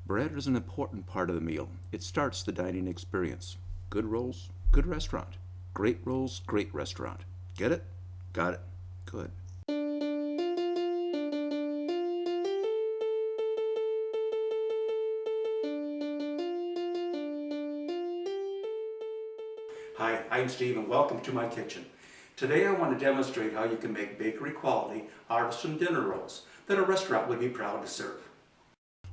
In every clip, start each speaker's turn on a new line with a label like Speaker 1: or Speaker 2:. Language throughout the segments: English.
Speaker 1: Bread is an important part of the meal. It starts the dining experience. Good rolls, good restaurant. Great rolls, great restaurant. Get it? Got it. Good. Hi, I'm Steve and welcome to my kitchen. Today I want to demonstrate how you can make bakery quality artisan dinner rolls that a restaurant would be proud to serve.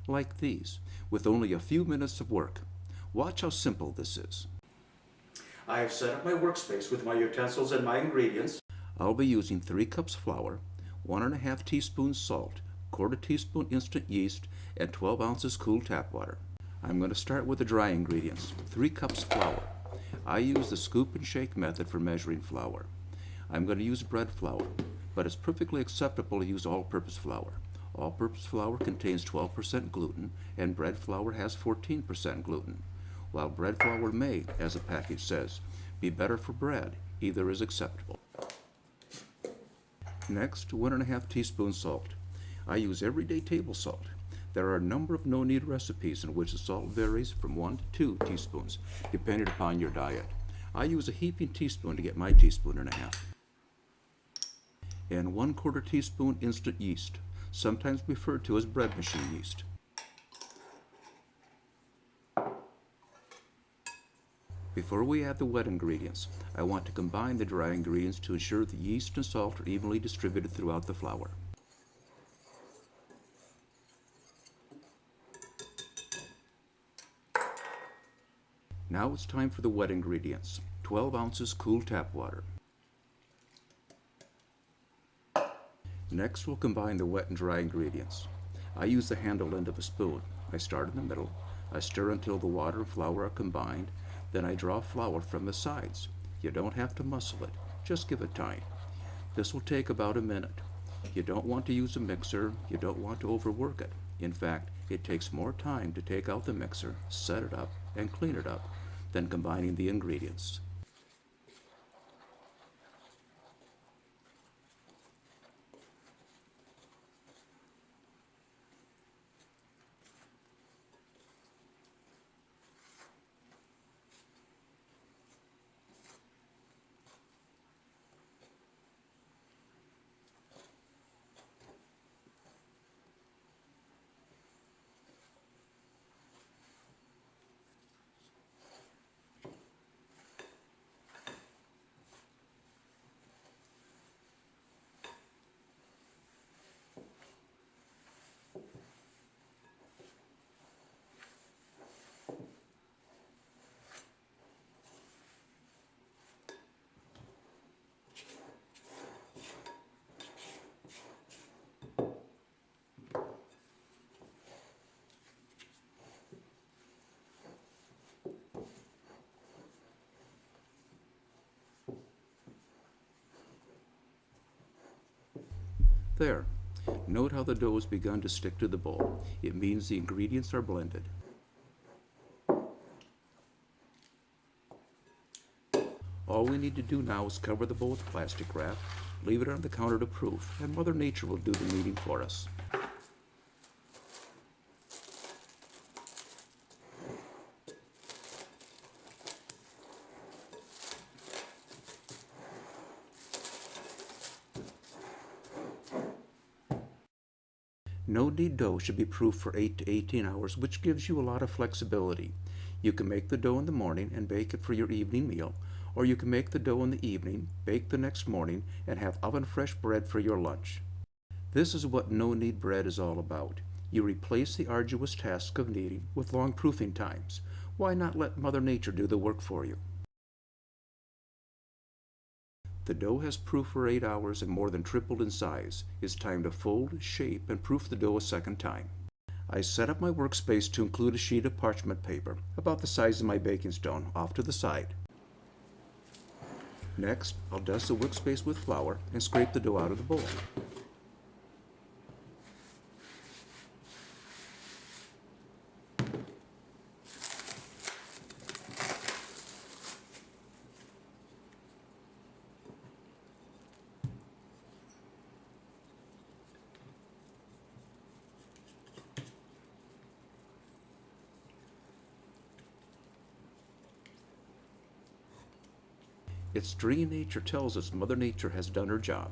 Speaker 1: Like these, with only a few minutes of work. Watch how simple this is. I have set up my workspace with my utensils and my ingredients. I'll be using 3 cups flour, 1½ teaspoons salt, 1/4 teaspoon instant yeast, and 12 ounces cool tap water. I'm going to start with the dry ingredients. 3 cups flour. I use the scoop and shake method for measuring flour. I'm going to use bread flour, but it's perfectly acceptable to use all-purpose flour. All-purpose flour contains 12% gluten, and bread flour has 14% gluten. While bread flour may, as the package says, be better for bread, either is acceptable. Next, 1½ teaspoons salt. I use everyday table salt. There are a number of no-knead recipes in which the salt varies from 1 to 2 teaspoons, depending upon your diet. I use a heaping teaspoon to get my teaspoon and a half. And 1/4 teaspoon instant yeast, sometimes referred to as bread machine yeast. Before we add the wet ingredients, I want to combine the dry ingredients to ensure the yeast and salt are evenly distributed throughout the flour. Now it's time for the wet ingredients. 12 ounces cool tap water. Next, we'll combine the wet and dry ingredients. I use the handle end of a spoon. I start in the middle. I stir until the water and flour are combined. Then I draw flour from the sides. You don't have to muscle it. Just give it time. This will take about a minute. You don't want to use a mixer. You don't want to overwork it. In fact, it takes more time to take out the mixer, set it up, and clean it up than combining the ingredients. There. Note how the dough has begun to stick to the bowl. It means the ingredients are blended. All we need to do now is cover the bowl with plastic wrap, leave it on the counter to proof, and Mother Nature will do the kneading for us. No-knead dough should be proof for 8 to 18 hours, which gives you a lot of flexibility. You can make the dough in the morning and bake it for your evening meal, or you can make the dough in the evening, bake the next morning, and have oven-fresh bread for your lunch. This is what no-knead bread is all about. You replace the arduous task of kneading with long proofing times. Why not let Mother Nature do the work for you? The dough has proofed for 8 hours and more than tripled in size. It's time to fold, shape, and proof the dough a second time. I set up my workspace to include a sheet of parchment paper, about the size of my baking stone, off to the side. Next, I'll dust the workspace with flour and scrape the dough out of the bowl. Its dream nature tells us Mother Nature has done her job.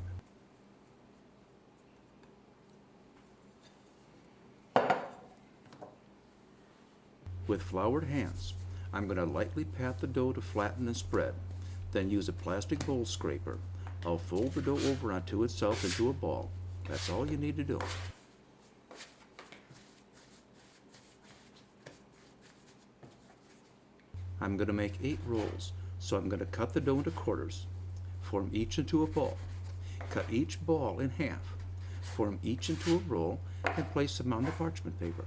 Speaker 1: With floured hands, I'm going to lightly pat the dough to flatten and spread, then use a plastic bowl scraper. I'll fold the dough over onto itself into a ball. That's all you need to do. I'm going to make 8 rolls, so I'm going to cut the dough into quarters, form each into a ball, cut each ball in half, form each into a roll, and place them on the parchment paper.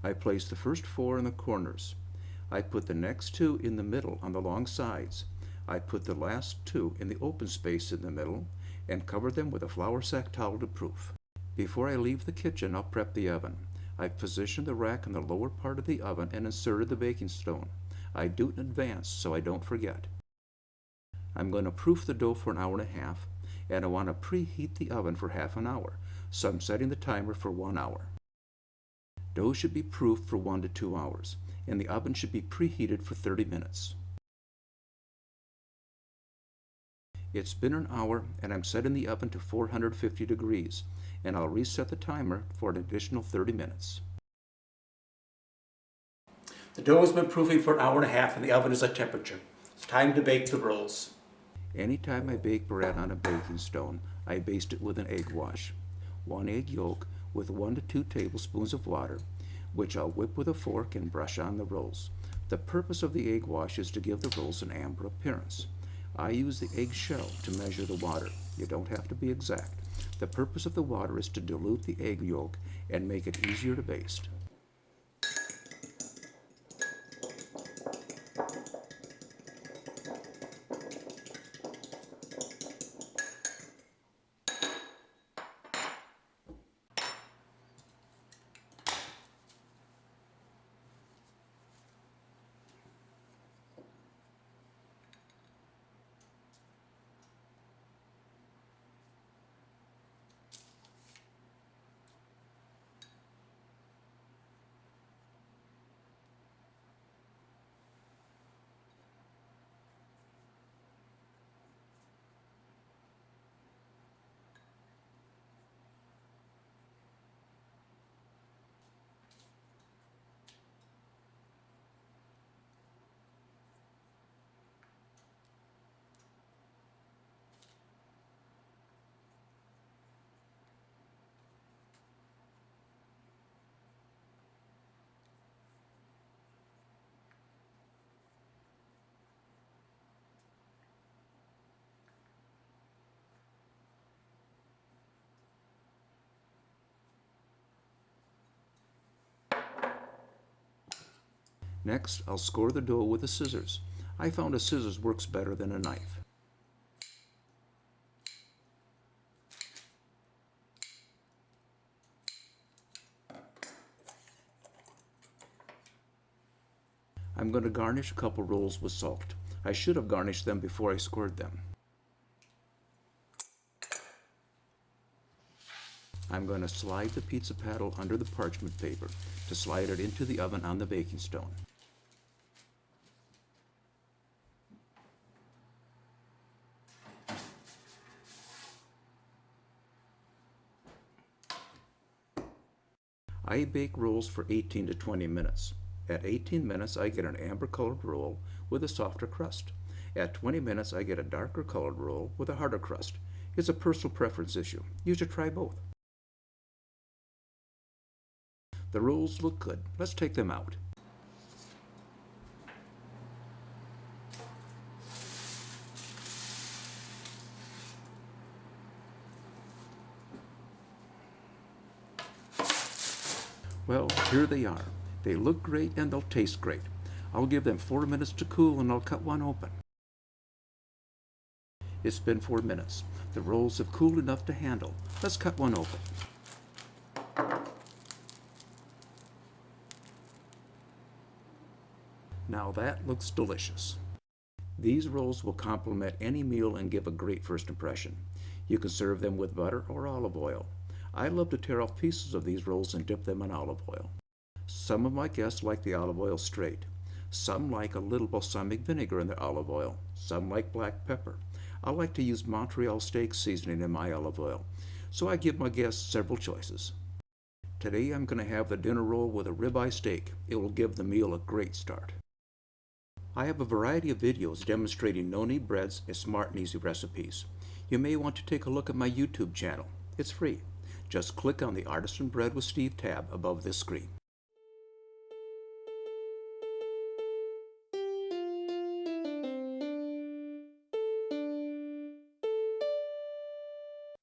Speaker 1: I place the first 4 in the corners. I put the next 2 in the middle on the long sides. I put the last 2 in the open space in the middle and cover them with a flour sack towel to proof. Before I leave the kitchen, I'll prep the oven. I've positioned the rack in the lower part of the oven and inserted the baking stone. I do it in advance so I don't forget. I'm going to proof the dough for an hour and a half, and I want to preheat the oven for half an hour, so I'm setting the timer for 1 hour. Dough should be proofed for 1 to 2 hours, and the oven should be preheated for 30 minutes. It's been an hour, and I'm setting the oven to 450 degrees, and I'll reset the timer for an additional 30 minutes. The dough has been proofing for an hour and a half, and the oven is at temperature. It's time to bake the rolls. Anytime I bake bread on a baking stone, I baste it with an egg wash. 1 egg yolk with 1 to 2 tablespoons of water, which I'll whip with a fork and brush on the rolls. The purpose of the egg wash is to give the rolls an amber appearance. I use the egg shell to measure the water. You don't have to be exact. The purpose of the water is to dilute the egg yolk and make it easier to baste. Next, I'll score the dough with the scissors. I found a scissors works better than a knife. I'm going to garnish a couple rolls with salt. I should have garnished them before I scored them. I'm going to slide the pizza paddle under the parchment paper to slide it into the oven on the baking stone. I bake rolls for 18 to 20 minutes. At 18 minutes, I get an amber-colored roll with a softer crust. At 20 minutes, I get a darker colored roll with a harder crust. It's a personal preference issue. You should try both. The rolls look good. Let's take them out. Well, here they are. They look great and they'll taste great. I'll give them 4 minutes to cool and I'll cut one open. It's been 4 minutes. The rolls have cooled enough to handle. Let's cut one open. Now that looks delicious. These rolls will complement any meal and give a great first impression. You can serve them with butter or olive oil. I love to tear off pieces of these rolls and dip them in olive oil. Some of my guests like the olive oil straight. Some like a little balsamic vinegar in their olive oil. Some like black pepper. I like to use Montreal steak seasoning in my olive oil, so I give my guests several choices. Today I'm going to have the dinner roll with a ribeye steak. It will give the meal a great start. I have a variety of videos demonstrating no-knead breads and smart and easy recipes. You may want to take a look at my YouTube channel. It's free. Just click on the Artisan Bread with Steve tab above this screen.